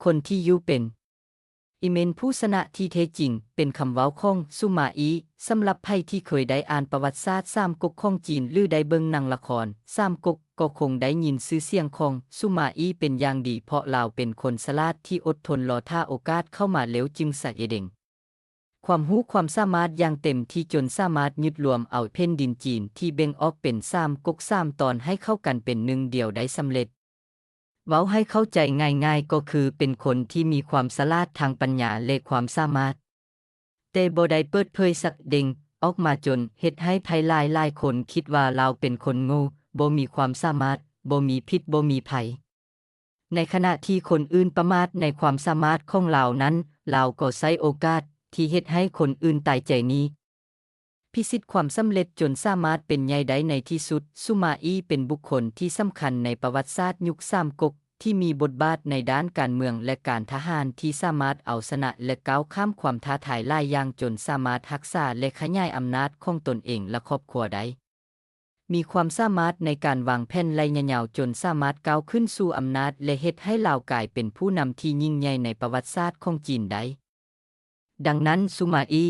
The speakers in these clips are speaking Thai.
คนที่อยู่เป็นอิเมนผู้ชนะที่แท้จริงเป็นคำเว้าของซุมาอีสำหรับไผที่เคยได้อ่านประวัติศาสตร์สามก๊กของจีนหรือได้เบิ่งหนังละครสามก๊กก็คงได้ยินชื่อเสียงของซุมาอีเป็นอย่างดีเพราะลาวเป็นคนฉลาดที่อดทนรอท่าโอกาสเข้ามาเร็วจึงสะเด็งความรู้ความสามารถอย่างเต็มที่จนสามารถยึดรวมเอาแผ่นดินจีนที่แบ่งออกเป็น3ก๊ก3ตอนให้เข้ากันเป็นหนึ่งเดียวได้สำเร็จเว้าให้เข้าใจง่ายๆก็คือเป็นคนที่มีความฉลาดทางปัญญาและความสามารถแต่บ่ได้เปิดเผยสักเด้งออกมาจนเฮ็ดให้ภัยหลายๆคนคิดว่าลาวเป็นคนโง่บ่มีความสามารถบ่มีพิษบ่มีภัยในขณะที่คนอื่นประมาทในความสามารถของลาวนั้นลาวก็ใช้โอกาสที่เฮ็ดให้คนอื่นตายใจนี้พิสิทธิ์ความสำเร็จจนสามารถเป็นใหญ่ได้ในที่สุดซุมาอีเป็นบุคคลที่สำคัญในประวัติศาสตร์ยุคสามก๊กที่มีบทบาทในด้านการเมืองและการทหารที่สามารถเอาชนะและก้าวข้ามความท้าทายหลายอย่างจนสามารถรักษาและขยายอำนาจของตนเองและครอบครัวได้มีความสามารถในการวางแผนระยะยาวจนสามารถก้าวขึ้นสู่อำนาจและเฮ็ดให้ลาวกลายเป็นผู้นำที่ยิ่งใหญ่ในประวัติศาสตร์ของจีนได้ดังนั้นซุมาอี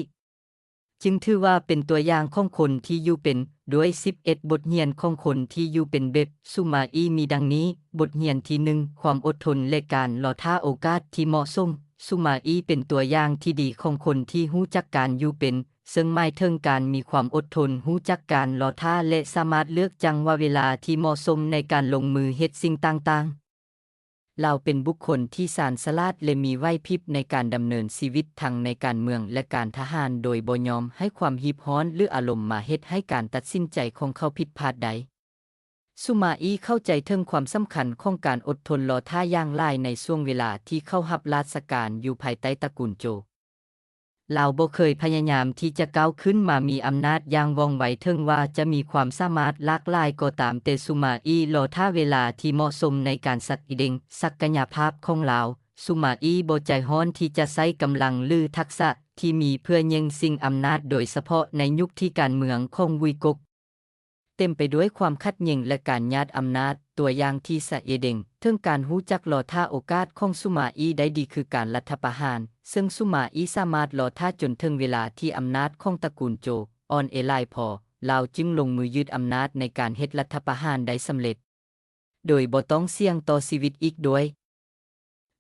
จึงถือว่าเป็นตัวอย่างของคนที่อยู่เป็นด้วย11บทเรียนของคนที่อยู่เป็นเบบซุมาอีมีดังนี้บทเรียนที่1ความอดทนและการรอท่าโอกาสที่เหมาะสมซุมาอีเป็นตัวอย่างที่ดีของคนที่รู้จักการอยู่เป็นซึ่งหมายถึงการมีความอดทนรู้จักการรอท่าและสามารถเลือกจังหวะเวลาที่เหมาะสมในการลงมือเฮ็ดสิ่งต่างๆเราเป็นบุคคลที่ชาญฉลาดและมีไหวพริบในการดำเนินชีวิตทั้งในการเมืองและการทหารโดยบ่ยอมให้ความหีบฮ้อนหรืออารมณ์มาเฮ็ดให้การตัดสินใจของเขาผิดพลาดใดซุมาอีเข้าใจถึงความสำคัญของการอดทนรอท่าอย่างหลายในช่วงเวลาที่เข้ารับราชการอยู่ภายใต้ตระกูลโจวลาวบ่เคยพยายามที่จะก้าวขึ้นมามีอำนาจอย่างว่องไวถึงว่าจะมีความสามารถหลากหลายก็ตามแต่ซุมาอีรอท่าเวลาที่เหมาะสมในการแสดงศักยภาพของลาวซุมาอีบ่ใจร้อนที่จะใช้กำลังหรือทักษะที่มีเพื่อแย่งชิงอำนาจโดยเฉพาะในยุคที่การเมืองของวุยกกเต็มไปด้วยความขัดแย้งและการญาติอำนาจตัวอย่างที่สะเอเดงถึงการรู้จักรอท่าโอกาสของซุมาอีได้ดีคือการรัฐประหารซึ่งซุมาอีสามารถรอท่าจนถึงเวลาที่อำนาจของตระกูลโจวอ่อนแอหลายพอลาวจึงลงมือยึดอำนาจในการเฮ็ดรัฐประหารได้สำเร็จโดยบ่ต้องเสี่ยงต่อชีวิตอีกด้วย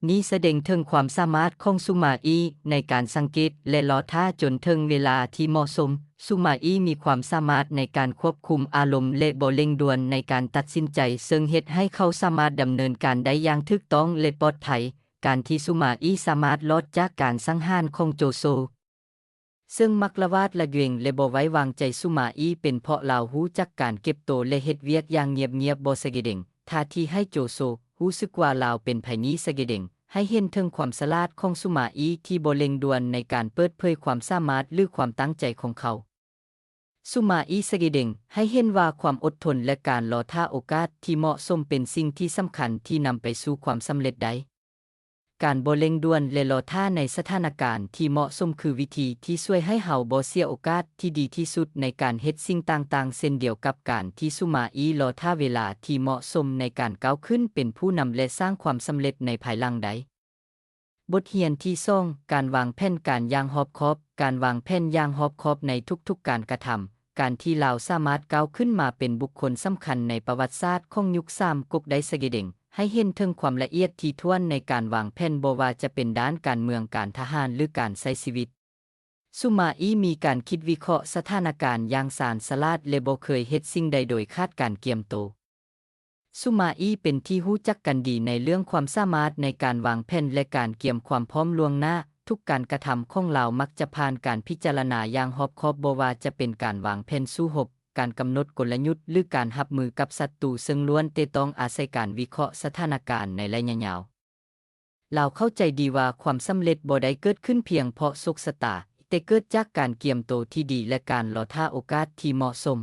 นี้แสดงถึงความสามารถของซุมาอีในการสังเกตและรอท่าจนถึงเวลาที่เหมาะสมซุมาอีมีความสามารถในการควบคุมอารมณ์และบ่เร่งด่วนในการตัดสินใจซึ่งเฮ็ดให้เขาสามารถดำเนินการได้อย่างถูกต้องและปลอดภัยการที่ซุมาอีสามารถรอดจากการสังหารของโจโซซึ่งมักละวาดละเวงและบ่ไว้วางใจซุมาอีเป็นเพราะลาวรู้จักการเก็บโตวและเฮ็ดเวียกอย่างเงียบๆบ่สะเกเด็งท่าที่ให้โจโซรู้สึกว่าลาวเป็นไผนี้สะเกเด็งให้เห็นถึงความฉลาดของซุมาอีที่บ่เร่งด่วนในการเปิดเผยความสามารถหรือความตั้งใจของเขาซุมาอีสะเกเด็งให้เห็นว่าความอดทนและการรอท่าโอกาสที่เหมาะสมเป็นสิ่งที่สำคัญที่นำไปสู่ความสำเร็จได้การบ่เร่งด่วนและรอท่าในสถานการณ์ที่เหมาะสมคือวิธีที่ช่วยให้เฮาบ่เสียโอกาสที่ดีที่สุดในการเฮ็ดสิ่งต่างๆเช่นเดียวกับการที่ซุมาอีรอท่าเวลาที่เหมาะสมในการก้าวขึ้นเป็นผู้นำและสร้างความสำเร็จในภายหลังได้บทเรียนที่2การวางแผนการอย่างรอบคอบการวางแผนอย่างรอบคอบในทุกๆการกระทำการที่ลาวสามารถก้าวขึ้นมาเป็นบุคคลสำคัญในประวัติศาสตร์ของยุค3ก๊กได้แสดงให้เห็นถึงความละเอียดถี่ถ้วนในการวางแผนบ่ว่าจะเป็นด้านการเมืองการทหารหรือการใช้ชีวิตซุมาอีมีการคิดวิเคราะห์สถานการณ์อย่างชาญฉลาดและบ่เคยเฮ็ดสิ่งใดโดยคาดการเกียมโตซุมาอีเป็นที่รู้จักกันดีในเรื่องความสามารถในการวางแผนและการเตรียมความพร้อมล่วงหน้าทุกการกระทำของลาวมักจะผ่านการพิจารณาอย่างรอบคอบบ่ว่าจะเป็นการวางแผนสู้รบการกำหนดกลยุทธ์หรือการรับมือกับศัตรูซึ่งล้วนแต่ต้องอาศัยการวิเคราะห์สถานการณ์ในระยะยาวลาวเข้าใจดีว่าความสำเร็จบ่ได้เกิดขึ้นเพียงเพราะโชคชะตาแต่เกิดจากการเตรียมโตวที่ดีและการรอท่าโอกาสที่เหมาะสม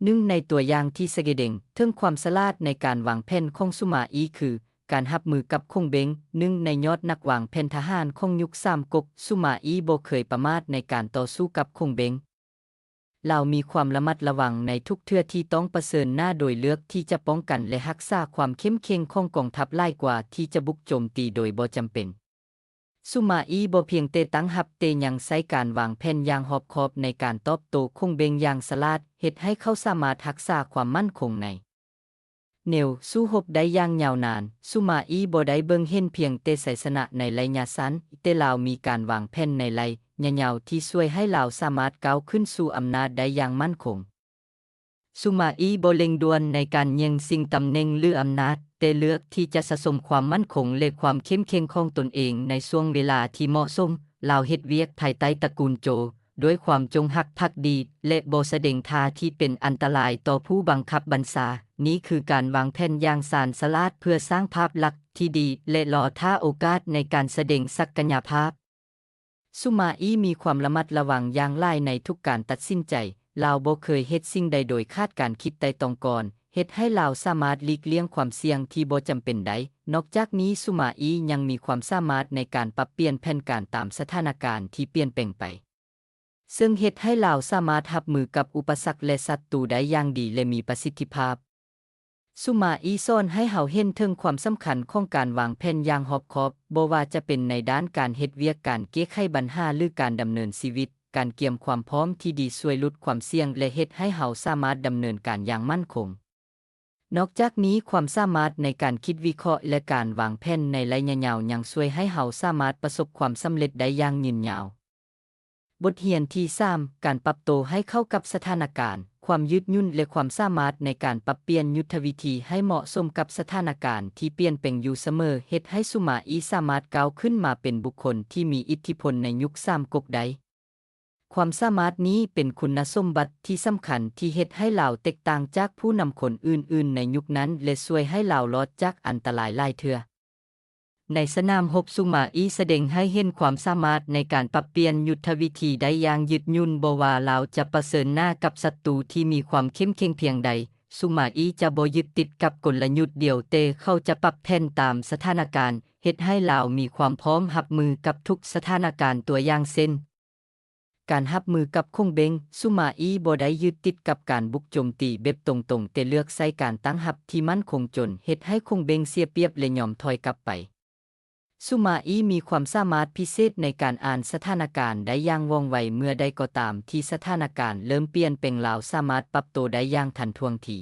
หนึ่งในตัวอย่างที่แสดงถึงความฉลาดในการวางแผนของซุมาอีคือการรับมือกับคงเบงหนึ่งในยอดนักวางแผนทหารของยุค3ก๊กซุมาอีบ่เคยประมาทในการต่อสู้กับคงเบง ลาวมีความระมัดระวังในทุกเทื่อที่ต้องเผชิญหน้าโดยเลือกที่จะป้องกันและรักษาความเข้มแข็งของกองทัพหลายกว่าที่จะบุกโจมตีโดยบ่จำเป็นซุมาอีบ่เพียงแต่ตั้งรับแต่ยังใช้การวางแผนอย่างรอบคอบในการตอบโต้คงเบงอย่างฉลาดเฮ็ดให้เขาสามารถรักษาความมั่นคงในแนวสู้รบได้อย่างยาวนานซุมาอีบ่ได้เบิ่งเห็นเพียงแต่ชัยชนะในระยะสั้นแต่ลาวมีการวางแผนในระยะยาวที่ช่วยให้ลาวสามารถก้าวขึ้นสู่อำนาจได้อย่างมั่นคงซุมาอีบ่เร่งด่วนในการแย่งชิงตำแหน่งหรืออำนาจแต่เลือกที่จะสะสมความมั่นคงและความเข้มแข็งของตนเองในช่วงเวลาที่เหมาะสมลาวเฮ็ดเวียกภายใต้ตระกูลโจด้วยความจงรักภักดีและบ่แสดงท่าที่เป็นอันตรายต่อผู้บังคับบัญชานี้คือการวางแผนอย่างชาญฉลาดเพื่อสร้างภาพลักษณ์ที่ดีและรอท่าโอกาสในการแสดงศักยภาพซุมาอีมีความระมัดระวังอย่างหลายในทุกการตัดสินใจลาวบ่เคยเฮ็ดสิ่งใดโดยคาดการคิดไต่ตรองก่อนเฮ็ดให้ลาวสามารถหลีกเลี่ยงความเสี่ยงที่บ่จำเป็นได้นอกจากนี้ซุมาอียังมีความสามารถในการปรับเปลี่ยนแผนการตามสถานการณ์ที่เปลี่ยนแปลงไปซึ่งเฮ็ดให้ลาวสามารถรับมือกับอุปสรรคและศัตรูได้อย่างดีและมีประสิทธิภาพซุมาอีสอนให้เฮาเห็นถึงความสำคัญของการวางแผนอย่างรอบคอบบ่ว่าจะเป็นในด้านการเฮ็ดเวียกการแก้ไขปัญหาหรือการดำเนินชีวิตการเตรียมความพร้อมที่ดีช่วยลดความเสี่ยงและเฮ็ดให้เฮาสามารถดำเนินการอย่างมั่นคงนอกจากนี้ความสามารถในการคิดวิเคราะห์และการวางแผนในระยะยาวยังช่วยให้เฮาสามารถประสบความสำเร็จได้อย่างยืนยาวบทเรียนที่ 3 การปรับตัวให้เข้ากับสถานการณ์ความยืดหยุ่นและความสามารถในการปรับเปลี่ยนยุทธวิธีให้เหมาะสมกับสถานการณ์ที่เปลี่ยนแปลงอยู่เสมอเฮ็ดให้ซุมาอีสามารถก้าวขึ้นมาเป็นบุคคลที่มีอิทธิพลในยุคสามก๊กได้ความสามารถนี้เป็นคุณสมบัติที่สำคัญที่เฮ็ดให้ลาวแตกต่างจากผู้นำคนอื่นๆในยุคนั้นและช่วยให้ลาวรอดจากอันตรายหลายเทื่อในสนามรบซุมาอีแสดงให้เห็นความสามารถในการปรับเปลี่ยนยุทธวิธีได้อย่างยืดหยุ่นบ่ว่าลาวจะเผชิญหน้ากับศัตรูที่มีความเข้มแข็งเพียงใดซุมาอีจะบ่ยึดติดกับกลยุทธ์เดียวแต่เขาจะปรับแผนตามสถานการณ์เฮ็ดให้ลาวมีความพร้อมรับมือกับทุกสถานการณ์ตัวอย่างเช่นการรับมือกับคงเบงซุมาอีบ่ได้ยึดติดกับการบุกโจมตีแบบตรงๆแต่เลือกใช้การตั้งรับที่มั่นคงจนเฮ็ดให้คงเบงเสียเปรียบและยอมถอยกลับไปซุมาอีมีความสามารถพิเศษในการอ่านสถานการณ์ได้อย่างว่องไวเมื่อใดก็ตามที่สถานการณ์เริ่มเปลี่ยนแปลงลาวสามารถปรับตัวได้อย่างทันท่วงที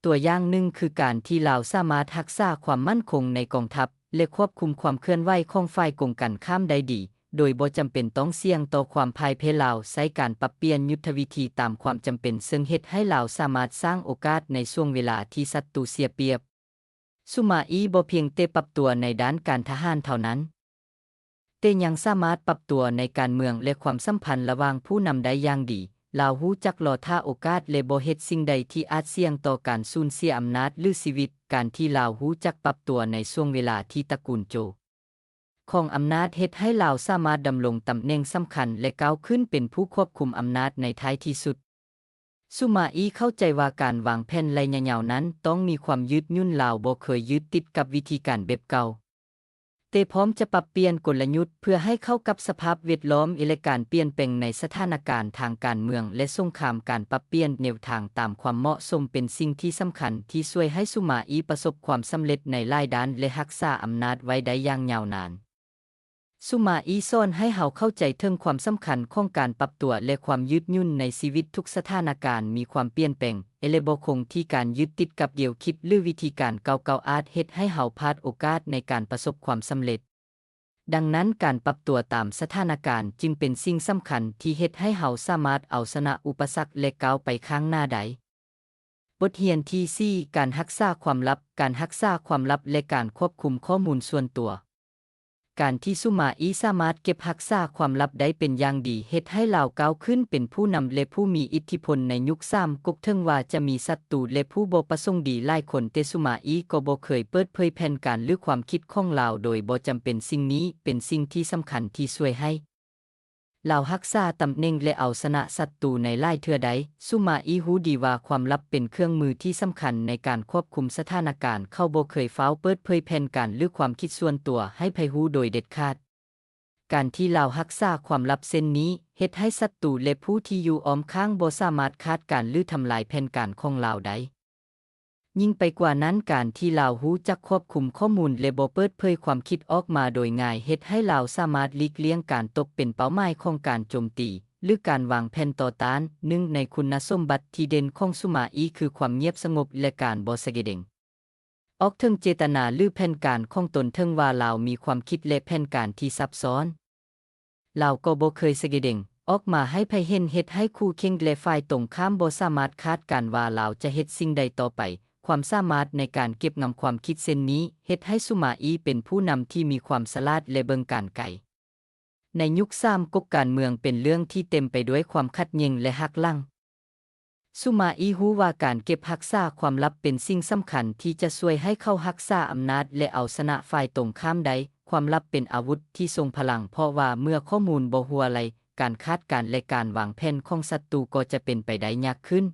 ตัวอย่างหนึ่งคือการที่ลาวสามารถรักษาความมั่นคงในกองทัพและควบคุมความเคลื่อนไหวของฝ่ายกงกันข้ามได้ดีโดยบ่จำเป็นต้องเสี่ยงต่อความพ่ายแพ้ลาวใช้การปรับเปลี่ยนยุทธวิธีตามความจำเป็นซึ่งเฮ็ดให้ลาวสามารถสร้างโอกาสในช่วงเวลาที่ศัตรูเสียเปรียบซุมาอีบ่เพียงแต่ปรับตัวในด้านการทหารเท่านั้นแต่ยังสามารถปรับตัวในการเมืองและความสัมพันธ์ระหว่างผู้นำได้อย่างดีลาวรู้จักรอท่าโอกาสและบ่เฮ็ดสิ่งใดที่อาจเสี่ยงต่อการสูญเสียอำนาจหรือชีวิตการที่ลาวรู้จักปรับตัวในช่วงเวลาที่ตระกูลโจของอำนาจเฮ็ดให้ลาวสามารถดำรงตำแหน่งสำคัญและก้าวขึ้นเป็นผู้ควบคุมอำนาจในท้ายที่สุดซุมาอีเข้าใจว่าการวางแผนระยะยาวนั้นต้องมีความยืดหยุ่นลาวบ่เคยยึดติดกับวิธีการแบบเก่าแต่พร้อมจะปรับเปลี่ยนกลยุทธ์เพื่อให้เข้ากับสภาพแวดล้อมและการเปลี่ยนแปลงในสถานการณ์ทางการเมืองและสงครามการปรับเปลี่ยนแนวทางตามความเหมาะสมเป็นสิ่งที่สำคัญที่ช่วยให้ซุมาอีประสบความสำเร็จในหลายด้านและรักษาอำนาจไว้ได้อย่างยาวนานซุมาอีสอนให้เฮาเข้าใจถึงความสำคัญของการปรับตัวและความยืดหยุ่นในชีวิตทุกสถานการณ์มีความเปลี่ยนแปลงและบ่คงที่การยึดติดกับเดียวคิดหรือวิธีการเก่าๆอาจเฮ็ดให้เฮาพลาดโอกาสในการประสบความสำเร็จดังนั้นการปรับตัวตามสถานการณ์จึงเป็นสิ่งสำคัญที่เฮ็ดให้เฮาสามารถเอาชนะอุปสรรคและก้าวไปข้างหน้าได้บทเรียนที่ 4 การรักษาความลับการรักษาความลับและการควบคุมข้อมูลส่วนตัวการที่ซุมาอีสามารถเก็บรักษาความลับได้เป็นอย่างดีเฮ็ดให้ลาวก้าวขึ้นเป็นผู้นำและผู้มีอิทธิพลในยุคสามก๊กถึงว่าจะมีศัตรูและผู้บ่ประสงค์ดีหลายคนแต่ซุมาอีก็บ่เคยเปิดเผยแผนการหรือความคิดของลาวโดยบ่จำเป็นสิ่งนี้เป็นสิ่งที่สำคัญที่ช่วยให้ลาวรักษาตำแหน่งและเอาชนะศัตรูในหลายเทื่อใดซุมาอีรู้ดีว่าความลับเป็นเครื่องมือที่สำคัญในการควบคุมสถานการณ์เขาบ่เคยฟ้าวเปิดเผยแผนการหรือความคิดส่วนตัวให้ไผรู้โดยเด็ดขาด การที่ลาวรักษาความลับเส้นนี้เฮ็ดให้ศัตรูและผู้ที่อยู่อ้อมข้างบ่สามารถคาดการณ์หรือทำลายแผนการของลาวได้ยิ่งไปกว่านั้นการที่ลาวรู้จักควบคุมข้อมูลและบ่เปิดเผยความคิดออกมาโดยง่ายเฮ็ดให้ลาวสามารถหลีกเลี่ยงการตกเป็นเป้าหมายของการโจมตีหรือการวางแผนต่อต้านหนึ่งในคุณสมบัติที่เด่นของสุมาอีคือความเงียบสงบและการบ่แสดงออกถึงเจตนาหรือแผนการของตนถึงว่าลาวมีความคิดและแผนการที่ซับซ้อนลาวก็บ่เคยแสดงออกมาให้ไผเห็นเฮ็ดให้คู่แข่งและฝ่ายตรงข้ามบ่สามารถคาดการณ์ว่าลาวจะเฮ็ดสิ่งใดต่อไปความสามารถในการเก็บงำความคิดเส้นนี้เฮ็ดให้สุมาอีเป็นผู้นำที่มีความฉลาดและเบิ่งการไกลในยุค3ก๊กการเมืองเป็นเรื่องที่เต็มไปด้วยความขัดแย้งและหักหลังสุมาอีรู้ว่าการเก็บรักษาความลับเป็นสิ่งสำคัญที่จะช่วยให้เขารักษาอำนาจและเอาชนะฝ่ายตรงข้ามได้ความลับเป็นอาวุธที่ทรงพลังเพราะว่าเมื่อข้อมูลบ่หัวไหลการคาดการณ์และการวางแผนของศัตรูก็จะเป็นไปได้ยากขึ้น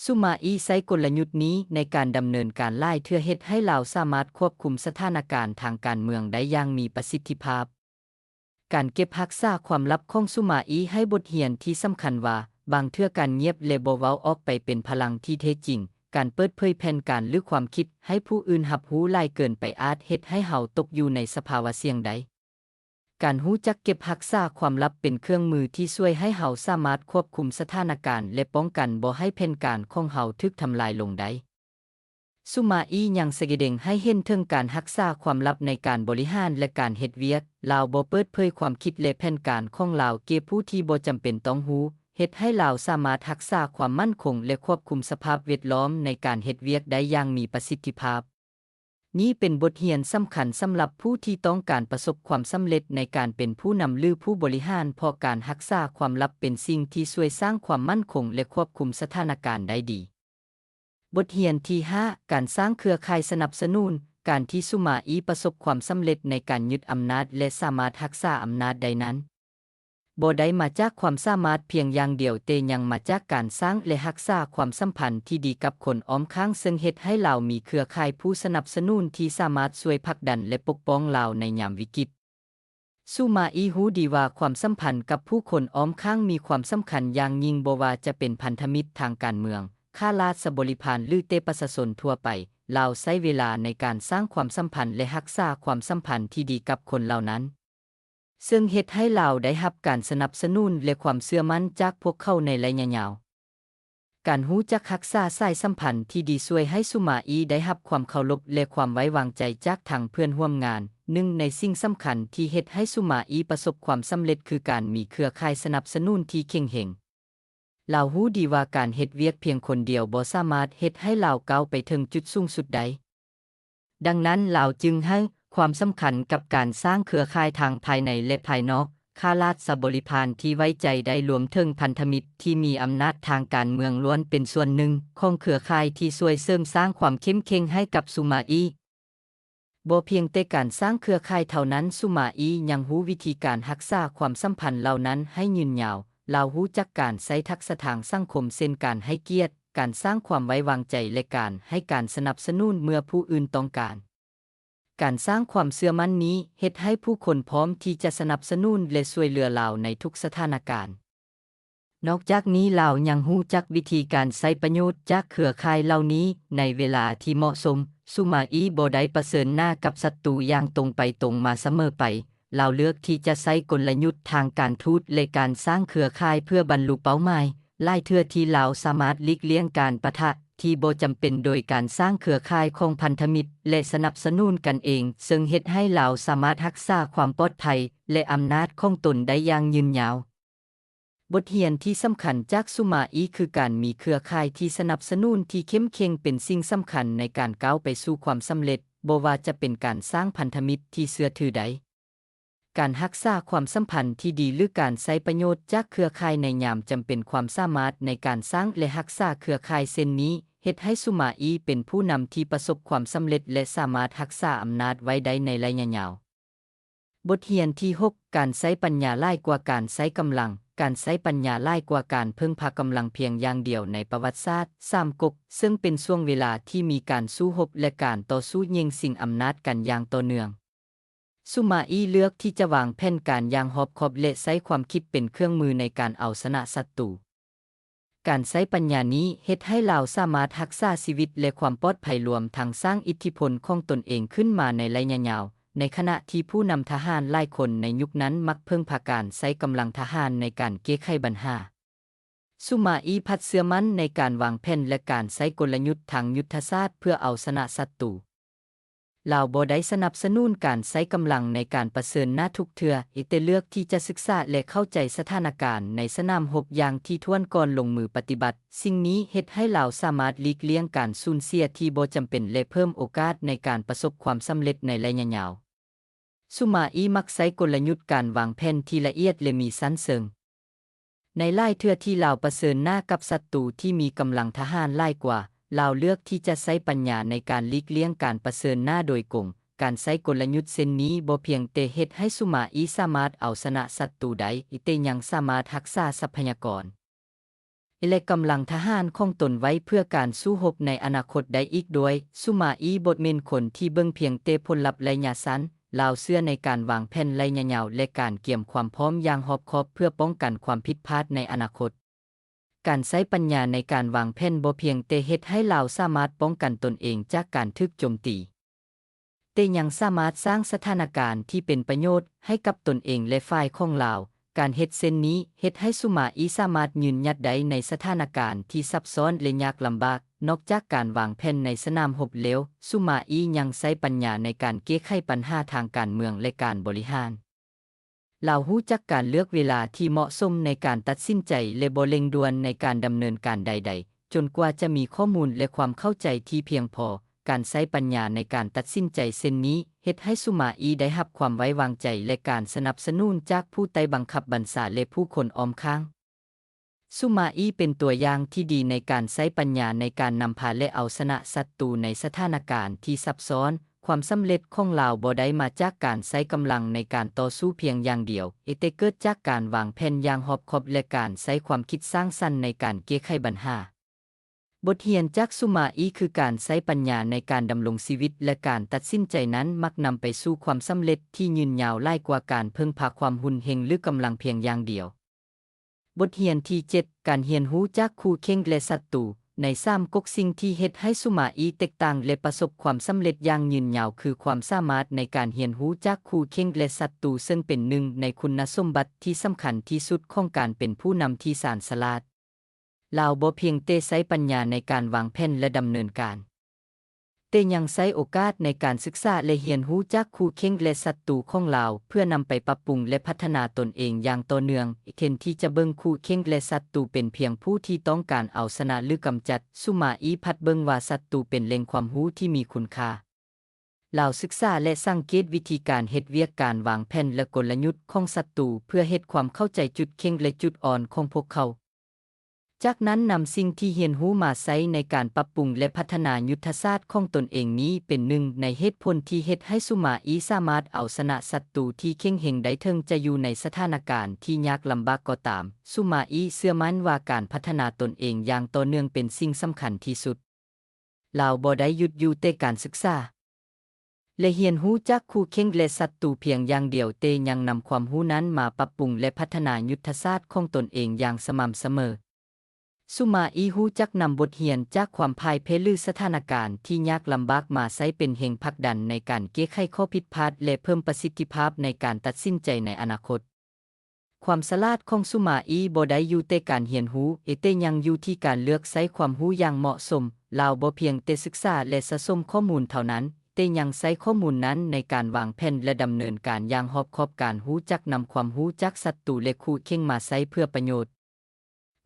สุมาอีใช้กลยุทธ์นี้ในการดำเนินการไล่เพื่อเฮ็ดให้ลาวสามารถควบคุมสถานการณ์ทางการเมืองได้อย่างมีประสิทธิภาพการเก็บรักษาความลับของสุมาอีให้บทเรียนที่สำคัญว่าบางเทื่อการเงียบและบ่เว้าออกไปเป็นพลังที่แท้จริงการเปิดเผยแผนการหรือความคิดให้ผู้อื่นรับรู้หลายเกินไปอาจเฮ็ดให้เฮาตกอยู่ในสภาวะเสี่ยงใดการรู้จักเก็บรักษาความลับเป็นเครื่องมือที่ช่วยให้เฮาสามารถควบคุมสถานการณ์และป้องกันบ่ให้แผนการของเฮาถูกทำลายลงได้สุมาอียังแสดงให้เห็นถึงการรักษาความลับในการบริหารและการเฮ็ดเวียกลาวบ่เปิดเผยความคิดและแผนการของลาวแก่ผู้ที่บ่จำเป็นต้องรู้เฮ็ดให้ลาวสามารถรักษาความมั่นคงและควบคุมสภาพแวดล้อมในการเฮ็ดเวียกได้อย่างมีประสิทธิภาพนี้เป็นบทเรียนสำคัญสำหรับผู้ที่ต้องการประสบความสำเร็จในการเป็นผู้นำหรือผู้บริหารเพราะการรักษาความลับเป็นสิ่งที่ช่วยสร้างความมั่นคงและควบคุมสถานการณ์ได้ดีบทเรียนที่ 5 การสร้างเครือข่ายสนับสนุนการที่สุมาอีประสบความสำเร็จในการยึดอำนาจและสามารถรักษาอำนาจได้นั้นบ่ได้มาจากความสามารถเพียงอย่างเดียวแต่ยังมาจากการสร้างและรักษาความสัมพันธ์ที่ดีกับคนอ้อมข้างซึ่งเฮ็ดให้ลาวมีเครือข่ายผู้สนับสนุนที่สามารถช่วยผลักดันและปกป้องลาวในยามวิกฤตสุมาอีรู้ดีว่าความสัมพันธ์กับผู้คนอ้อมข้างมีความสำคัญอย่างยิ่งบ่ว่าจะเป็นพันธมิตรทางการเมืองข้าราชบริพารหรือเตประชาชนทั่วไปลาวใช้เวลาในการสร้างความสัมพันธ์และรักษาความสัมพันธ์ที่ดีกับคนเหล่านั้นซึ่งเฮ็ดให้ลาวได้รับการสนับสนุนและความเชื่อมั่นจากพวกเขาในระยะยาวการรู้จักรักษาสายสัมพันธ์ที่ดีช่วยให้สุมาอีได้รับความเคารพและความไว้วางใจจากทางเพื่อนร่วมงานหนึ่งในสิ่งสำคัญที่เฮ็ดให้สุมาอีประสบความสำเร็จคือการมีเครือข่ายสนับสนุนที่เข้มแข็งลาวรู้ดีว่าการเฮ็ดเวียกเพียงคนเดียวบ่สามารถเฮ็ดให้ลาวก้าวไปถึงจุดสูงสุดใดดังนั้นลาวจึงให้ความสำคัญกับการสร้างเครือข่ายทางภายในและภายนอกข้าราชบริพารที่ไว้ใจได้รวมถึงพันธมิตรที่มีอำนาจทางการเมืองล้วนเป็นส่วนหนึ่งของเครือข่ายที่ช่วยเสริมสร้างความเข้มแข็งให้กับสุมาอีบ่เพียงแต่การสร้างเครือข่ายเท่านั้นสุมาอียังรู้วิธีการรักษาความสัมพันธ์เหล่านั้นให้ยืนยาวลาวรู้จักการใช้ทักษะทางสังคมเช่นการให้เกียรติการสร้างความไว้วางใจและการให้การสนับสนุนเมื่อผู้อื่นต้องการการสร้างความเชื่อมั่นนี้เฮ็ดให้ผู้คนพร้อมที่จะสนับสนุนและช่วยเหลือลาวในทุกสถานการณ์นอกจากนี้ลาวยังรู้จักวิธีการใช้ประโยชน์จากเครือข่ายเหล่านี้ในเวลาที่เหมาะสมสุมาอีบ่ได้เผชิญหน้ากับศัตรูอย่างตรงไปตรงมาเสมอไปลาวเลือกที่จะใช้กลยุทธ์ทางการทูตและการสร้างเครือข่ายเพื่อบรรลุเป้าหมายหลายเทื่อที่ลาวสามารถหลีกเลี่ยงการปะทะที่บ่จำเป็นโดยการสร้างเครือข่ายของพันธมิตรและสนับสนุนกันเองซึ่งเฮ็ดให้ลาวสามารถรักษาความปลอดภัยและอำนาจของตนได้อย่างยืนยาวบทเรียนที่สำคัญจากสุมาอีคือการมีเครือข่ายที่สนับสนุนที่เข้มแข็งเป็นสิ่งสำคัญในการก้าวไปสู่ความสำเร็จบ่ว่าจะเป็นการสร้างพันธมิตรที่เชื่อถือใดการรักษาความสัมพันธ์ที่ดีหรือการใช้ประโยชน์จากเครือข่ายในยามจำเป็นความสามารถในการสร้างและรักษาเครือข่ายเช่นนี้เฮ็ดให้สุมาอีเป็นผู้นำที่ประสบความสำเร็จและสามารถรักษาอำนาจไว้ได้ในระยะยาวบทเรียนที่ 6 การใช้ปัญญาหลายกว่าการใช้กำลังการใช้ปัญญาหลายกว่าการพึ่งพากำลังเพียงอย่างเดียวในประวัติศาสตร์3ก๊กซึ่งเป็นช่วงเวลาที่มีการสู้รบและการต่อสู้แย่งชิงอำนาจกันอย่างต่อเนื่อง ซุมาอีเลือกที่จะวางแผนการอย่างรอบคอบและใช้ความคิดเป็นเครื่องมือในการเอาชนะศัตรูการใช้ปัญญานี้เฮ็ดให้ลาวสามารถรักษาชีวิตและความปลอดภัยรวมทั้งสร้างอิทธิพลของตนเองขึ้นมาในระยะยาวในขณะที่ผู้นำทหารหลายคนในยุคนั้นมักเพิ่งพาการใช้กำลังทหารในการแก้ไขปัญหาซุมาอีพัดเชื่อมั่นในการวางแผนและการใช้กลยุทธ์ทางยุทธศาสตร์เพื่อเอาชนะศัตรูลาวบ่ได้สนับสนุนการใช้กำลังในการประเสริญหน้าทุกเทื่อแต่เลือกที่จะศึกษาและเข้าใจสถานการณ์ในสนามรบอย่างที่ถ้วนก่อนลงมือปฏิบัติสิ่งนี้เฮ็ดให้ลาวสามารถหลีกเลี่ยงการสูญเสียที่บ่จำเป็นและเพิ่มโอกาสในการประสบความสำเร็จในระยะยาวซุมาอีมักใช้กลยุทธ์การวางแผนที่ละเอียดและมีชั้นเชิงในหลายเทื่อที่ลาวประเสริญหน้ากับศัตรูที่มีกำลังทหารหลายกว่าลาวเลือกที่จะใช้ปัญญาในการหลีกเลี่ยงการประเสริญหน้าโดยกงการใช้กลยุทธ์เช่นนี้บ่เพียงแต่เฮ็ดให้ซุมาอีสามารถเอาชนะศัตรูได้แต่ยังสามารถรักษาทรัพยากรและกำลังทหารของตนไว้เพื่อการสู้รบในอนาคตได้อีกด้วยซุมาอีบ่แม่นคนที่เบิ่งเพียงแต่ผลลัพธ์ระยะสั้นลาวเชื่อในการวางแผนระยะยาวและการเตรียมความพร้อมอย่างรอบคอบเพื่อป้องกันความผิดพลาดในอนาคตการใช้ปัญญาในการวางแผนบ่เพียงแต่เฮ็ดให้ลาวสามารถป้องกันตนเองจากการถูกโจมตีแต่ยังสามารถสร้างสถานการณ์ที่เป็นประโยชน์ให้กับตนเองและฝ่ายของลาวการเฮ็ดเช่นนี้เฮ็ดให้ซุมาอีสามารถยืนหยัดได้ในสถานการณ์ที่ซับซ้อนและยากลำบากนอกจากการวางแผนในสนามรบแล้วซุมาอียังใช้ปัญญาในการแก้ไขปัญหาทางการเมืองและการบริหารลาวรู้จักการเลือกเวลาที่เหมาะสมในการตัดสินใจและบ่เร่งด่วนในการดำเนินการใดๆจนกว่าจะมีข้อมูลและความเข้าใจที่เพียงพอการใช้ปัญญาในการตัดสินใจเช่นนี้เฮ็ดให้ซุมาอีได้รับความไว้วางใจและการสนับสนุนจากผู้ใต้บังคับบัญชาและผู้คนอ้อมข้างซุมาอีเป็นตัวอย่างที่ดีในการใช้ปัญญาในการนำพาและเอาชนะศัตรูในสถานการณ์ที่ซับซ้อนความสำเร็จของลาวบ่ได้มาจากการใช้กำลังในการต่อสู้เพียงอย่างเดียวแต่เกิดจากการวางแผนอย่างรอบคอบและการใช้ความคิดสร้างสรรค์ในการแก้ไขปัญหาบทเรียนจากซุมาอีคือการใช้ปัญญาในการดำรงชีวิตและการตัดสินใจนั้นมักนำไปสู่ความสำเร็จที่ยืนยาวหลายกว่าการพึ่งพาความหุนเฮงหรือกำลังเพียงอย่างเดียวบทเรียนที่ 7 การเรียนรู้จากคู่แข่งและศัตรูใน3ก๊กสิ่งที่เฮ็ดให้ซุมาอีแตกต่างและประสบความสำเร็จอย่างยืนยาวคือความสามารถในการเรียนรู้จากคู่แข่งและศัตรูซึ่งเป็นหนึ่งในคุณสมบัติที่สำคัญที่สุดของการเป็นผู้นำที่ชาญฉลาดลาวบ่เพียงแต่ใช้ปัญญาในการวางแผนและดำเนินการแต่ยังใช้โอกาสในการศึกษาและเรียนรู้จากคู่แข่งและศัตรูของลาวเพื่อนำไปปรับปรุงและพัฒนาตนเองอย่างต่อเนื่องแทนที่จะเบิ่งคู่แข่งและศัตรูเป็นเพียงผู้ที่ต้องการเอาชนะหรือกำจัดซุมาอีพัดเบิ่งว่าศัตรูเป็นแหล่งความรู้ที่มีคุณค่าลาวศึกษาและสังเกตวิธีการเฮ็ดเวียกการวางแผนและกลยุทธ์ของศัตรูเพื่อเฮ็ดความเข้าใจจุดแข็งและจุดอ่อนของพวกเขาจากนั้นนำสิ่งที่เรียนรู้มาใช้ในการปรับปรุงและพัฒนายุทธศาสตร์ของตนเองนี้เป็นหนึ่งในเหตุผลที่เฮ็ดให้ซุมาอีสามารถเอาชนะศัตรูที่เข่งเห็งได้ถึงจะอยู่ในสถานการณ์ที่ยากลำบากก็ตามซุมาอีเชื่อมั่นว่าการพัฒนาตนเองอย่างต่อเนื่องเป็นสิ่งสำคัญที่สุดลาวบ่ได้หยุดอยู่แต่การศึกษาและเรียนรู้จากคู่แข่งและศัตรูเพียงอย่างเดียวแต่ยังนำความรู้นั้นมาปรับปรุงและพัฒนายุทธศาสตร์ของตนเองอย่างสม่ำเสมอซุมาอีฮู้จักนำบทเรียนจากความพ่ายแพ้หรือสถานการณ์ที่ยากลำบากมาใช้เป็นแรงผลักดันในการแก้ไขข้อผิดพลาดและเพิ่มประสิทธิภาพในการตัดสินใจในอนาคตความฉลาดของซุมาอีบ่ได้อยู่แต่การเรียนรู้แต่ยังอยู่ที่การเลือกใช้ความรู้อย่างเหมาะสมลาวบ่เพียงแต่ศึกษาและสะสมข้อมูลเท่านั้นแต่ยังใช้ข้อมูลนั้นในการวางแผนและดำเนินการอย่างรอบคอบการรู้จักนำความรู้จากศัตรูและคู่แข่งมาใช้เพื่อประโยชน์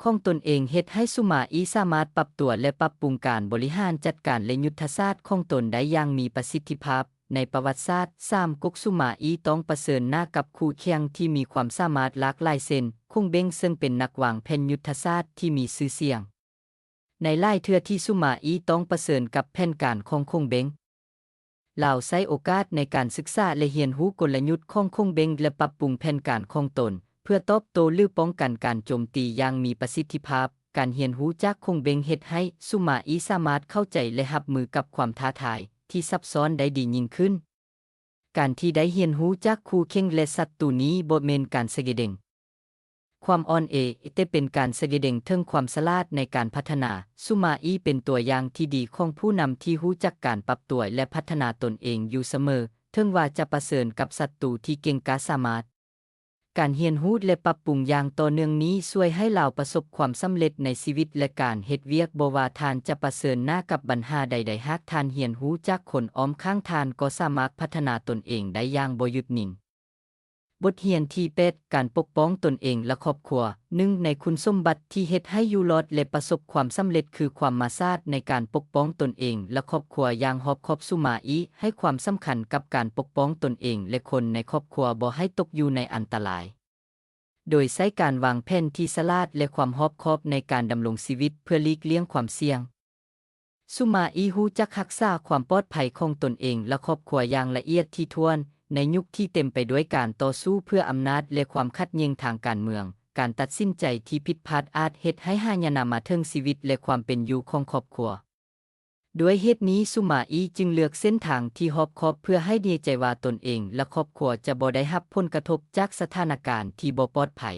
ของตนเองเฮ็ดให้ซุมาอีสามารถปรับตัวและปรับปรุงการบริหารจัดการและยุทธศาสตร์ของตนได้อย่างมีประสิทธิภาพในประวัติศาสตร์3ก๊กซุมาอีต้องเผชิญหน้ากับคู่แข่งที่มีความสามารถหลากหลายเช่นคงเบ้งซึ่งเป็นนักวางแผนยุทธศาสตร์ที่มีชื่อเสียงในหลายเทื่อที่ซุมาอีต้องเผชิญกับแผนการของคงเบ้งลาวใช้โอกาสในการศึกษาและเรียนรู้กลยุทธ์ของคงเบ้งและปรับปรุงแผนการของตนเพื่อตอบโต้หรือป้องกันการโจมตีอย่างมีประสิทธิภาพการเรียนรู้จากคงเบ้งเฮ็ดให้ซุมาอีสามารถเข้าใจและรับมือกับความท้าทายที่ซับซ้อนได้ดียิ่งขึ้น การที่ได้เรียนรู้จากคู่แข่งและศัตรูนี้บ่แม่นการแสดงความอ่อนแอแต่เป็นการแสดงถึงความฉลาดในการพัฒนาซุมาอีเป็นตัวอย่างที่ดีของผู้นำที่รู้จักการปรับตัวและพัฒนาตนเองอยู่เสมอถึงว่าจะประเสริญกับศัตรูที่เก่งกาจสามารถการเรียนรู้และปรับปรุงอย่างต่อเนื่องนี้ช่วยให้เราประสบความสำเร็จในชีวิตและการเฮ็ดเวียกบ่ว่าท่านจะประเสริญหน้ากับปัญหาใดๆหากท่านเรียนรู้จากคนอ้อมข้างท่านก็สามารถพัฒนาตนเองได้อย่างบ่หยุดนิ่งบทเรียนที่8การปกป้องตนเองและครอบครัวหนึ่งในคุณสมบัติที่เฮ็ดให้อยู่รอดและประสบความสำเร็จคือความมาซาดในการปกป้องตนเองและครอบครัวอย่างรอบคอบซุมาอีให้ความสำคัญกับการปกป้องตนเองและคนในครอบครัวบ่ให้ตกอยู่ในอันตรายโดยใช้การวางแผนที่ฉลาดและความรอบคอบในการดำรงชีวิตเพื่อหลีกเลี่ยงความเสี่ยงซุมาอีรู้จักรักษาความปลอดภัยของตนเองและครอบครัวอย่างละเอียดถี่ถ้วนในยุคที่เต็มไปด้วยการต่อสู้เพื่ออำนาจและความขัดแย้งทางการเมืองการตัดสินใจที่ผิดพลาดอาจเฮ็ดให้หายนะมาถึงชีวิตและความเป็นอยู่ของครอบครัวด้วยเหตุนี้ซุมาอีจึงเลือกเส้นทางที่รอบคอบเพื่อให้ดีใจว่าตนเองและครอบครัวจะบ่ได้รับผลกระทบจากสถานการณ์ที่บ่ปลอดภัย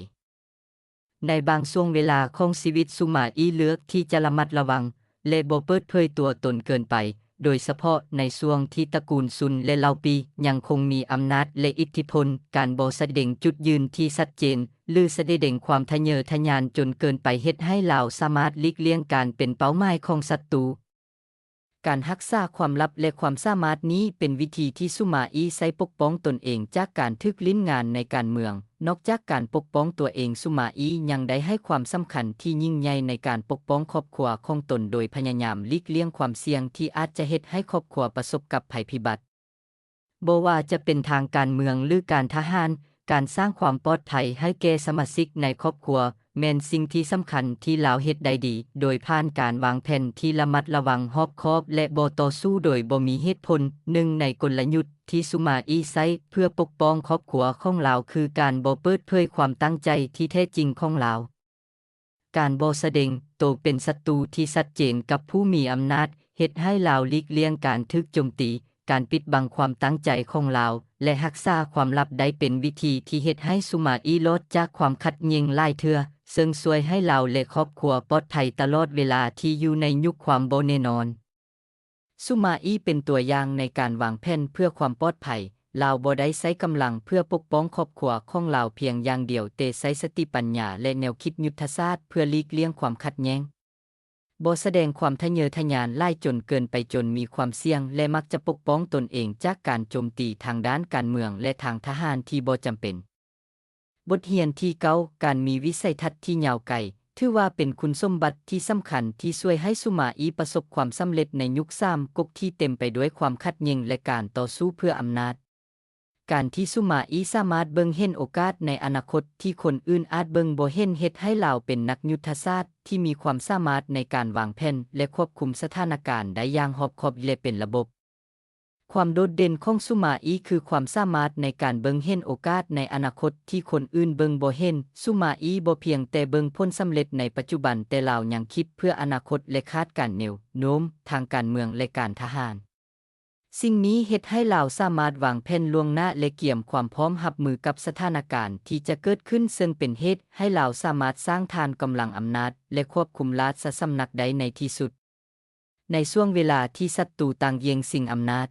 ในบางช่วงเวลาของชีวิตซุมาอีเลือกที่จะระมัดระวังและบ่เปิดเผยตัวตนเกินไปโดยเฉพาะในช่วงที่ตระกูลซุนและเหล่าปียังคงมีอำนาจและอิทธิพลการบ่แสดงจุดยืนที่ชัดเจนหรือแสดงความทะเยอทะยานจนเกินไปเฮ็ดให้เหล่าสามารถหลีกเลี่ยงการเป็นเป้าหมายของศัตรูการรักษาความลับและความสามารถนี้เป็นวิธีที่ซุมาอีใช้ปกป้องตนเองจากการถูกลิ้นงานในการเมืองนอกจากการปกป้องตัวเองซุมาอียังได้ให้ความสำคัญที่ยิ่งใหญ่ในการปกป้องครอบครัวของตนโดยพยายามหลีกเลี่ยงความเสี่ยงที่อาจจะเฮ็ดให้ครอบครัวประสบกับภัยพิบัติบ่ว่าจะเป็นทางการเมืองหรือการทหารการสร้างความปลอดภัยให้แก่สมาชิกในครอบครัวแม่นสิ่งที่สำคัญที่ลาวเฮ็ดได้ดีโดยผ่านการวางแผนที่ระมัดระวังรอบคอบและบ่ต่อสู้โดยบ่มีเหตุผลหนึ่งในกลยุทธ์ที่ซุมาอีใช้เพื่อปกป้องครอบครัวของลาวคือการบ่เปิดเผยความตั้งใจที่แท้จริงของลาวการบ่แสดงตนเป็นศัตรูที่ชัดเจนกับผู้มีอำนาจเฮ็ดให้ลาวหลีกเลี่ยงการถูกโจมตีการปิดบังความตั้งใจของลาวและรักษาความลับได้เป็นวิธีที่เฮ็ดให้ซุมาอีลดจากความขัดแย้งหลายเทื่อซึ่งช่วยให้เราและครอบครัวปลอดภัยตลอดเวลาที่อยู่ในยุคความบ่แน่นอนซุมาอีเป็นตัวอย่างในการวางแผนเพื่อความปลอดภัยลาวบ่ได้ใช้กำลังเพื่อปกป้องครอบครัวของลาวเพียงอย่างเดียวแต่ใช้สติปัญญาและแนวคิดยุทธศาสตร์เพื่อหลีกเลี่ยงความขัดแย้งบ่แสดงความทะเยอทะยานหลายจนเกินไปจนมีความเสี่ยงและมักจะปกป้องตนเองจากการโจมตีทางด้านการเมืองและทางทหารที่บ่จำเป็นบทเรียนที่9การมีวิสัยทัศน์ที่ยาวไกลถือว่าเป็นคุณสมบัติที่สำคัญที่ช่วยให้ซุมาอีประสบความสำเร็จในยุคสามก๊กที่เต็มไปด้วยความขัดแย้งและการต่อสู้เพื่ออำนาจการที่ซุมาอีสามารถเบิ่งเห็นโอกาสในอนาคตที่คนอื่นอาจเบิ่งบ่เห็นเฮ็ดให้ลาวเป็นนักยุทธศาสตร์ที่มีความสามารถในการวางแผนและควบคุมสถานการณ์ได้อย่างรอบคอบและเป็นระบบความโดดเด่นของซุมาอีคือความสามารถในการเบิ่งเห็นโอกาสในอนาคตที่คนอื่นเบิ่งบ่เห็นซุมาอีบ่เพียงแต่เบิ่งผลสำเร็จในปัจจุบันแต่ลาวยังคิดเพื่ออนาคตและคาดการณ์แนวโน้มทางการเมืองและการทหารสิ่งนี้เฮ็ดให้ลาวสามารถวางแผนล่วงหน้าและเกี่ยมความพร้อมรับมือกับสถานการณ์ที่จะเกิดขึ้นซึ่งเป็นเหตุให้ลาวสามารถสร้างฐานกำลังอำนาจและควบคุมราชสำนักได้ในที่สุดในช่วงเวลาที่ศัตรูต่างแย่งชิงอำนาจ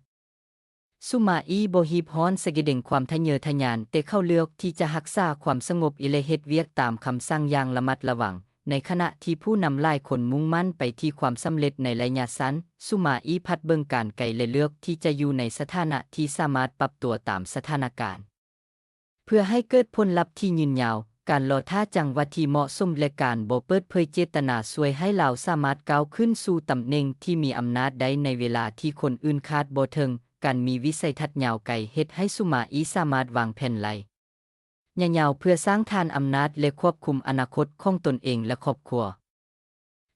ซุมาอีบ่ฮีบฮ้อนแสดงความทะเยอทะยานแต่เข้าเลือกที่จะรักษาความสงบและเฮ็ดเวียกตามคำสั่งอย่างระมัดระวังในขณะที่ผู้นำหลายคนมุ่งมั่นไปที่ความสำเร็จในระยะสั้นซุมาอีพัดเบิ่งการไกลและเลือกที่จะอยู่ในสถานะที่สามารถปรับตัวตามสถานการณ์เพื่อให้เกิดผลลัพธ์ที่ยืนยาวการรอท่าจังหวะที่เหมาะสมและการบ่เปิดเผยเจตนาช่วยให้เราสามารถก้าวขึ้นสู่ตำแหน่งที่มีอำนาจได้ในเวลาที่คนอื่นคาดบ่ถึงการมีวิสัยทัศน์ยาวไกลเฮ็ดให้ซุมาอีสามารถวางแผนระยะเพื่อสร้างฐานอำนาจและควบคุมอนาคตของตนเองและครอบครัว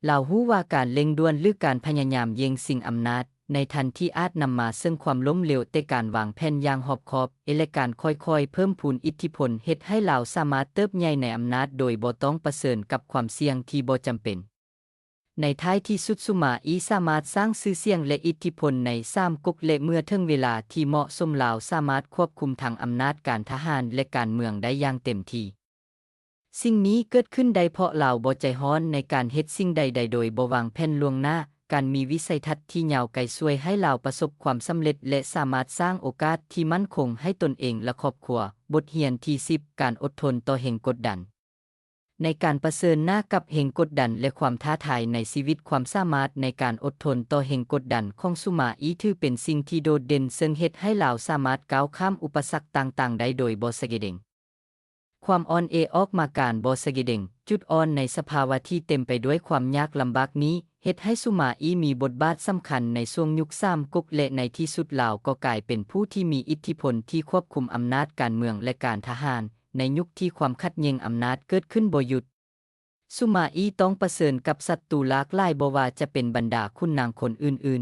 เรารู้ว่าการเร่งด่วนหรือการพยายามแย่งชิงอำนาจในทันที่อาจนำมาซึ่งความล้มเหลวแต่การวางแผนอย่างรอบคอบและการค่อยๆเพิ่มพูนอิทธิพลเฮ็ดให้เราสามารถเติบใหญ่ในอำนาจโดยบ่ต้องประเสริญกับความเสี่ยงที่บ่จำเป็น ในท้ายที่สุดซุมาอีสามารถสร้างชื่อเสียงและอิทธิพลในซามก๊กและเมื่อถึงเวลาที่เหมาะสมลาวสามารถควบคุมทางอำนาจการทหารและการเมืองได้อย่างเต็มที่สิ่งนี้เกิดขึ้นได้เพราะลาวบ่ใจร้อนในการเฮ็ดสิ่งใดๆโดยบ่วางแผนล่วงหน้าการมีวิสัยทัศน์ที่ยาวไกลช่วยให้ลาวประสบความสำเร็จและสามารถสร้างโอกาสที่มั่นคงให้ตนเองและครอบครัวบทเรียนที่10การอดทนต่อแห่งกดดันในการเผชิญหน้ากับแห่งกดดันและความท้าทายในชีวิตความสามารถในการอดทนต่อแห่งกดดันของซุมาอีถือเป็นสิ่งที่โดดเด่นซึ่งเฮ็ดให้ลาวสามารถก้าวข้ามอุปสรรคต่างๆได้โดยบ่สะเกร็งความอ่อนแอออกมาการบ่สะเกร็งจุดอ่อนในสภาวะที่เต็มไปด้วยความยากลำบากนี้เฮ็ดให้ซุมาอีมีบทบาทสำคัญในช่วงยุคซามก๊กและในที่สุดลาวก็กลายเป็นผู้ที่มีอิทธิพลที่ควบคุมอำนาจการเมืองและการทหารในยุคที่ความขัดแย้งอำนาจเกิดขึ้นบ่หยุดซุมาอีต้องเผชิญกับศัตรูหลากหลายบ่ว่าจะเป็นบรรดาขุนนางคนอื่น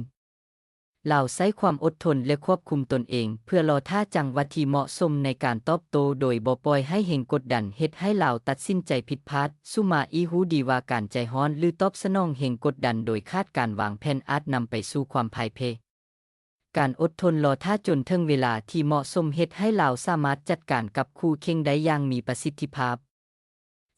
ๆลาวใช้ความอดทนและควบคุมตนเองเพื่อรอท่าจังหวะที่เหมาะสมในการตอบโต้โดยบ่ปล่อยให้แห่งกดดันเฮ็ดให้ลาวตัดสินใจผิดพลาดซุมาอีรู้ดีว่าการใจร้อนหรือตอบสนองแห่งกดดันโดยคาดการวางแผนอาจนำไปสู่ความพ่ายแพ้การอดทนรอท่าจนถึงเวลาที่เหมาะสมเฮ็ดให้ลาวสามารถจัดการกับคู่แข่งได้อย่างมีประสิทธิภาพ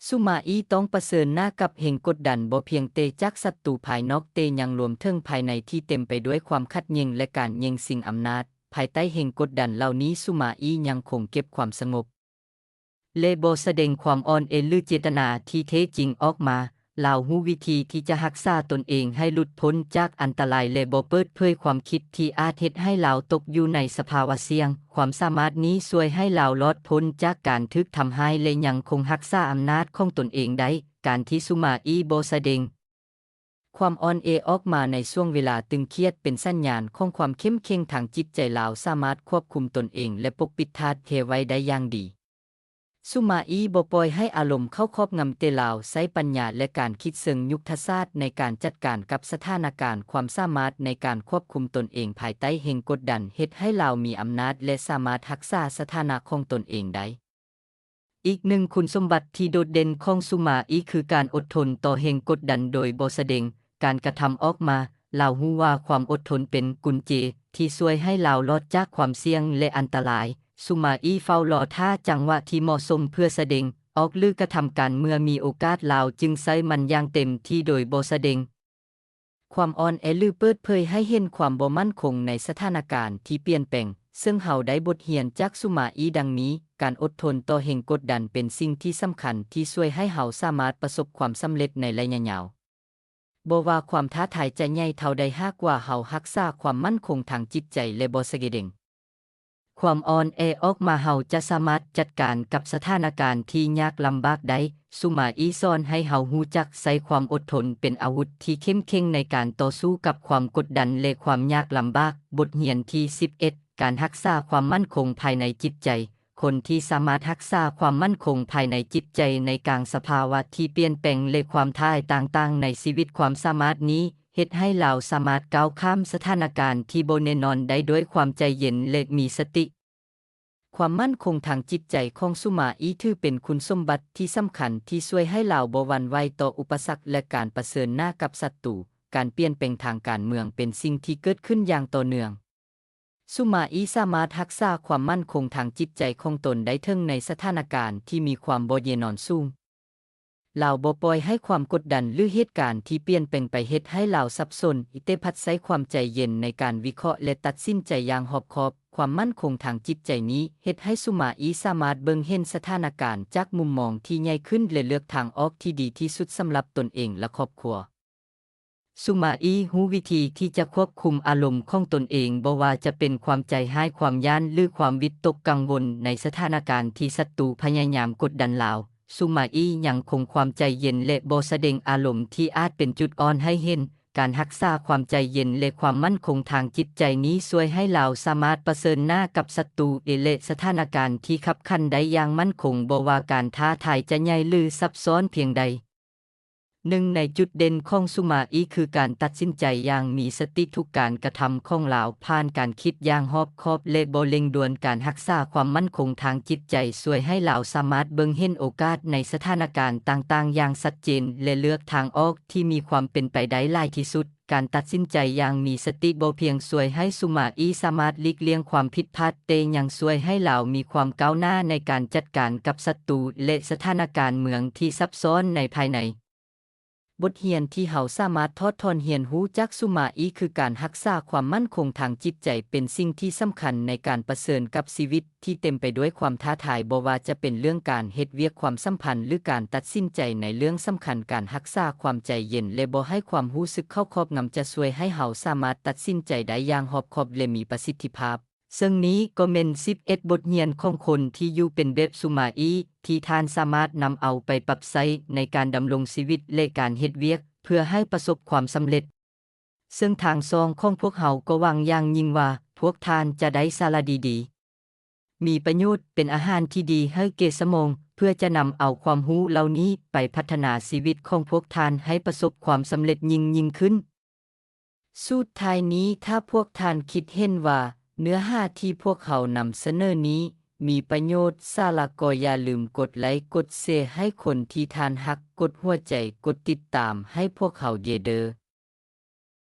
ซุมาอีต้องเผชิญหน้ากับแห่งกดดันบ่เพียงแต่จากศัตรูภายนอกแต่ยังรวมถึงภายในที่เต็มไปด้วยความขัดแย้งและการแย่งชิงอำนาจภายใต้แห่งกดดันเหล่านี้ซุมาอียังคงเก็บความสงบและบ่แสดงความอ่อนแอหรือเจตนาที่แท้จริงออกมาลาวรู้วิธีที่จะรักษาตนเองให้หลุดพ้นจากอันตรายและบ่เปิดเผยความคิดที่อาจเฮ็ดให้ลาวตกอยู่ในสภาวะเสี่ยงความสามารถนี้ช่วยให้ลาวรอดพ้นจากการถูกทำร้ายและยังคงรักษาอำนาจของตนเองได้การที่ซุมาอีบ่แสดงความอ่อนแอออกมาในช่วงเวลาตึงเครียดเป็นสัญญาณของความเข้มแข็งทางจิตใจลาวสามารถควบคุมตนเองและปกปิดธาตุเทไว้ได้อย่างดีซุมาอีบ่ปล่อยให้อารมณ์เข้าครอบงำแต่ลาวใช้ปัญญาและการคิดเชิงยุทธศาสตร์ในการจัดการกับสถานการณ์ความสามารถในการควบคุมตนเองภายใต้แห่งกดดันเฮ็ดให้ลาวมีอำนาจและสามารถรักษาสถานะของตนเองได้อีกหนึ่งคุณสมบัติที่โดดเด่นของซุมาอีคือการอดทนต่อแห่งกดดันโดยบ่แสดงการกระทำออกมาลาวรู้ว่าความอดทนเป็นกุญแจที่ช่วยให้ลาวรอดจากความเสี่ยงและอันตรายซุมาอีเฝ้ารอท่าจังหวะที่เหมาะสมเพื่อแสดงออกหรือกระทำการเมื่อมีโอกาสลาวจึงใช้มันอย่างเต็มที่โดยบ่แสดงความอ่อนแอหรือเปิดเผยให้เห็นความบ่มั่นคงในสถานการณ์ที่เปลี่ยนแปลงซึ่งเฮาได้บทเรียนจากซุมาอีดังนี้การอดทนต่อแห่งกดดันเป็นสิ่งที่สำคัญที่ช่วยให้เฮาสามารถประสบความสำเร็จในระยะยาวบ่ว่าความท้าทายจะใหญ่เท่าใดหากว่าเฮารักษาความมั่นคงทางจิตใจและบ่สะเกร็งความอ่อนแอออกมาเฮาจะสามารถจัดการกับสถานการณ์ที่ยากลำบากได้ซุมาอีสอนให้เฮารู้จักใช้ความอดทนเป็นอาวุธที่เข้มแข็งในการต่อสู้กับความกดดันและความยากลำบากบทเรียนที่11การรักษาความมั่นคงภายในจิตใจคนที่สามารถรักษาความมั่นคงภายในจิตใจในกลางสภาวะที่เปลี่ยนแปลงและความท้าทายต่างๆในชีวิตความสามารถนี้เฮ็ดให้เราสามารถก้าวข้ามสถานการณ์ที่บ่แน่นอนได้ด้วยความใจเย็นและมีสติความมั่นคงทางจิตใจของซุมาอีถือเป็นคุณสมบัติที่สำคัญที่ช่วยให้เราบ่หวั่นไหวต่ออุปสรรคและการเผชิญหน้ากับศัตรูการเปลี่ยนแปลงทางการเมืองเป็นสิ่งที่เกิดขึ้นอย่างต่อเนื่องซุมาอีสามารถรักษาความมั่นคงทางจิตใจของตนได้ถึงในสถานการณ์ที่มีความบ่แน่นอนสูงลาวบ่ปล่อยให้ความกดดันหรือเหตุการณ์ที่เปลี่ยนแปลงไปเฮ็ดให้ลาวสับสนแต่พัดใช้ความใจเย็นในการวิเคราะห์และตัดสินใจอย่างรอบคอบความมั่นคงทางจิตใจนี้เฮ็ดให้ซุมาอีสามารถเบิ่งเห็นสถานการณ์จากมุมมองที่ใหญ่ขึ้นและเลือกทางออกที่ดีที่สุดสำหรับตนเองและครอบครัวซุมาอีรู้วิธีที่จะควบคุมอารมณ์ของตนเองบ่ว่าจะเป็นความใจร้ายความย้านหรือความวิตกกังวลในสถานการณ์ที่ศัตรูพยายามกดดันลาวซุมาอียังคงความใจเย็นและบ่แสดงอารมณ์ที่อาจเป็นจุดอ่อนให้เห็นการรักษาความใจเย็นและความมั่นคงทางจิตใจนี้ช่วยให้เราสามารถเผชิญหน้ากับศัตรูและสถานการณ์ที่คับขันได้อย่างมั่นคงบ่ว่าการท้าทายจะใหญ่หรือซับซ้อนเพียงใด หนึ่งในจุดเด่นของสุมาอีคือการตัดสินใจอย่างมีสติทุกการกระทำของลาวผ่านการคิดอย่างรอบคอบและบ่เร่งด่วนการรักษาความมั่นคงทางจิตใจช่วยให้ลาวสามารถเบิ่งเห็นโอกาสในสถานการณ์ต่างๆอย่างชัดเจนและเลือกทางออกที่มีความเป็นไปได้หลายที่สุดการตัดสินใจอย่างมีสติบ่เพียงช่วยให้สุมาอีสามารถหลีกเลี่ยงความผิดพลาดแต่ยังช่วยให้ลาวมีความก้าวหน้าในการจัดการกับศัตรูและสถานการณ์เมืองที่ซับซ้อนในภายในบทเรียนที่เฮาสามารถทอดทอนเรียนรู้จากสุมาอีคือการรักษาความมั่นคงทางจิตใจเป็นสิ่งที่สำคัญในการประเสริญกับชีวิตที่เต็มไปด้วยความท้าทายบ่ว่าจะเป็นเรื่องการเฮ็ดเวียกความสัมพันธ์หรือการตัดสินใจในเรื่องสำคัญการรักษาความใจเย็นและบ่ให้ความรู้สึกเข้าครอบงำจะช่วยให้เฮาสามารถตัดสินใจได้อย่างรอบคอบและมีประสิทธิภาพซึ่งนี้ก็เป็น11บทเรียนของคนที่อยู่เป็นแบบสุมาอีที่ท่านสามารถนำเอาไปปรับใช้ในการดำรงชีวิตและการเฮ็ดเวียกเพื่อให้ประสบความสำเร็จซึ่งทางซองของพวกเฮาก็หวังอย่างยิ่งว่าพวกท่านจะได้สาระดีๆมีประโยชน์เป็นอาหารที่ดีให้แก่สมองเพื่อจะนำเอาความรู้เหล่านี้ไปพัฒนาชีวิตของพวกท่านให้ประสบความสำเร็จยิ่งขึ้นสุดท้ายนี้ถ้าพวกท่านคิดเห็นว่าเนื้อหาที่พวกเขานำเสนอนี้มีประโยชน์สาระก็อย่าลืมกดไลค์กดแชร์ให้คนที่ท่านฮักกดหัวใจกดติดตามให้พวกเขาเด้อ